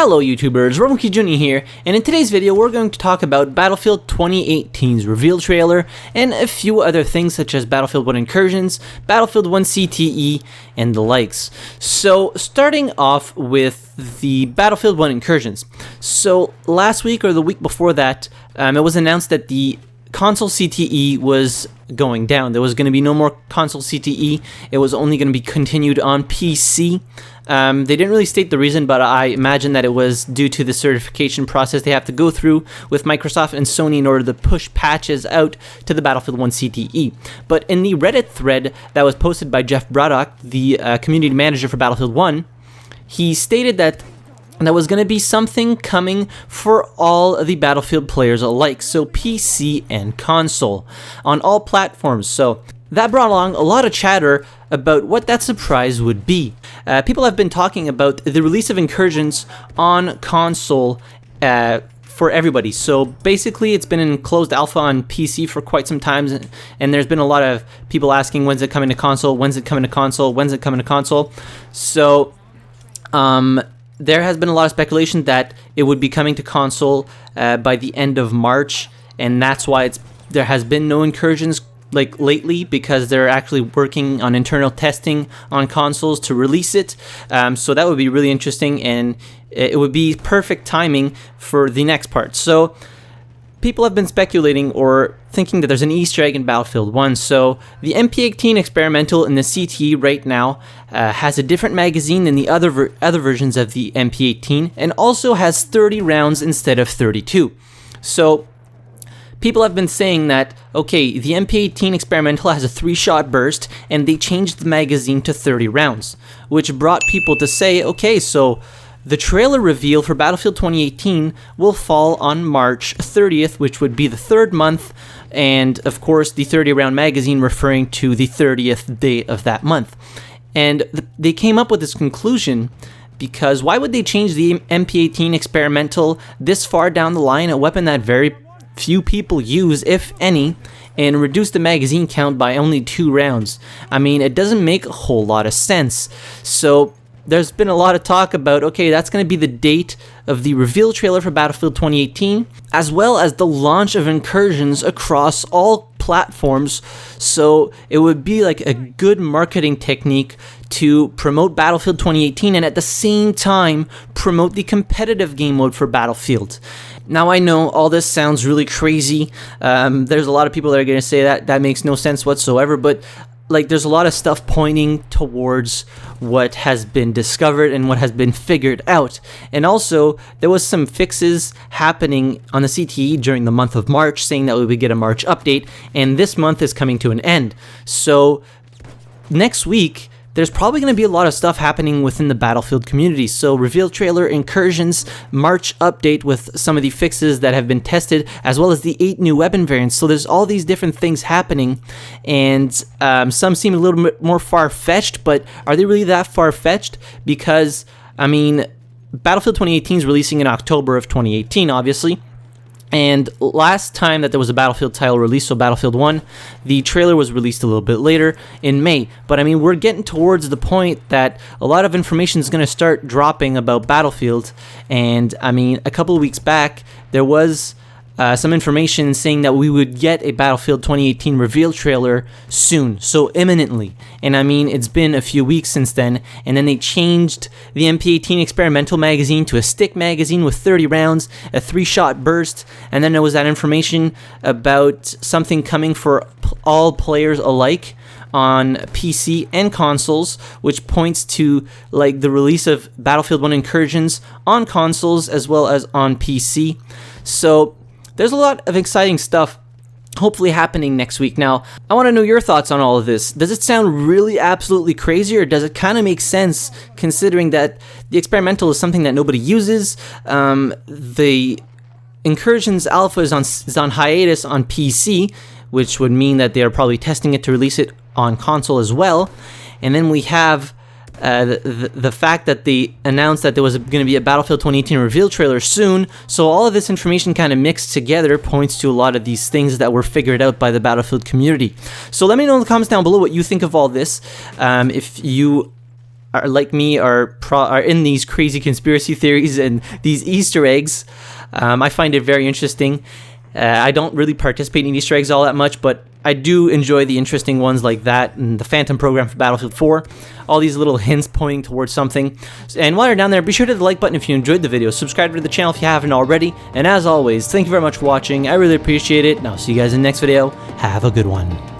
Hello YouTubers, RogueMonkeyJr here, and in today's video we're going to talk about Battlefield 2018's reveal trailer and a few other things such as Battlefield 1 Incursions, Battlefield 1 CTE, and the likes. So starting off with the Battlefield 1 Incursions. So last week or the week before that, it was announced that the console CTE was going down. There was going to be no more console CTE. It was only going to be continued on PC. They didn't really state the reason, but I imagine that it was due to the certification process they have to go through with Microsoft and Sony in order to push patches out to the Battlefield 1 CTE. But in the Reddit thread that was posted by Jeff Braddock, the community manager for Battlefield 1, he stated that there was going to be something coming for all the Battlefield players alike, so PC and console, on all platforms. So that brought along a lot of chatter about what that surprise would be. People have been talking about the release of Incursions on console for everybody. So basically it's been in closed alpha on PC for quite some time, and there's been a lot of people asking, when's it coming to console, when's it coming to console, when's it coming to console. So there has been a lot of speculation that it would be coming to console by the end of March, and that's why there has been no Incursions like lately, because they're actually working on internal testing on consoles to release it. So that would be really interesting, and it would be perfect timing for the next part. So people have been speculating or thinking that there's an Easter egg in Battlefield 1. So the MP18 experimental in the CTE right now has a different magazine than the other versions of the MP18, and also has 30 rounds instead of 32. So people have been saying that, okay, the MP18 experimental has a 3-shot burst, and they changed the magazine to 30 rounds, which brought people to say, okay, so the trailer reveal for Battlefield 2018 will fall on March 30th, which would be the 3rd month, and of course the 30-round magazine referring to the 30th day of that month. And they came up with this conclusion because why would they change the MP18 experimental this far down the line, a weapon that very few people use, if any, and reduce the magazine count by only 2 rounds? I mean, it doesn't make a whole lot of sense. So there's been a lot of talk about, okay, that's going to be the date of the reveal trailer for Battlefield 2018, as well as the launch of Incursions across all platforms. So it would be like a good marketing technique to promote Battlefield 2018 and at the same time promote the competitive game mode for Battlefield. Now, I know all this sounds really crazy. There's a lot of people that are going to say that makes no sense whatsoever, but like, there's a lot of stuff pointing towards what has been discovered and what has been figured out. And also, there was some fixes happening on the CTE during the month of March, saying that we would get a March update, and this month is coming to an end. So next week, there's probably going to be a lot of stuff happening within the Battlefield community. So reveal trailer, Incursions, March update with some of the fixes that have been tested, as well as the 8 new weapon variants. So there's all these different things happening, and some seem a little bit more far-fetched, but are they really that far-fetched? Because, I mean, Battlefield 2018 is releasing in October of 2018, obviously. And last time that there was a Battlefield title release, so Battlefield 1, the trailer was released a little bit later in May. But I mean, we're getting towards the point that a lot of information is going to start dropping about Battlefield. And I mean, a couple of weeks back, there was some information saying that we would get a Battlefield 2018 reveal trailer soon, so imminently. And I mean, it's been a few weeks since then, and then they changed the MP18 experimental magazine to a stick magazine with 30 rounds, a 3-shot burst, and then there was that information about something coming for all players alike on PC and consoles, which points to like the release of Battlefield 1 Incursions on consoles as well as on PC. So there's a lot of exciting stuff hopefully happening next week. Now, I want to know your thoughts on all of this. Does it sound really absolutely crazy, or does it kind of make sense considering that the experimental is something that nobody uses? The Incursions Alpha is on hiatus on PC, which would mean that they are probably testing it to release it on console as well. And then we have the fact that they announced that there was going to be a Battlefield 2018 reveal trailer soon. So all of this information kind of mixed together points to a lot of these things that were figured out by the Battlefield community. So let me know in the comments down below what you think of all this. If you are like me are in these crazy conspiracy theories and these Easter eggs. I find it very interesting. I don't really participate in Easter eggs all that much, but I do enjoy the interesting ones like that and the Phantom program for Battlefield 4. All these little hints pointing towards something. And while you're down there, be sure to hit the like button if you enjoyed the video. Subscribe to the channel if you haven't already. And as always, thank you very much for watching. I really appreciate it. And I'll see you guys in the next video. Have a good one.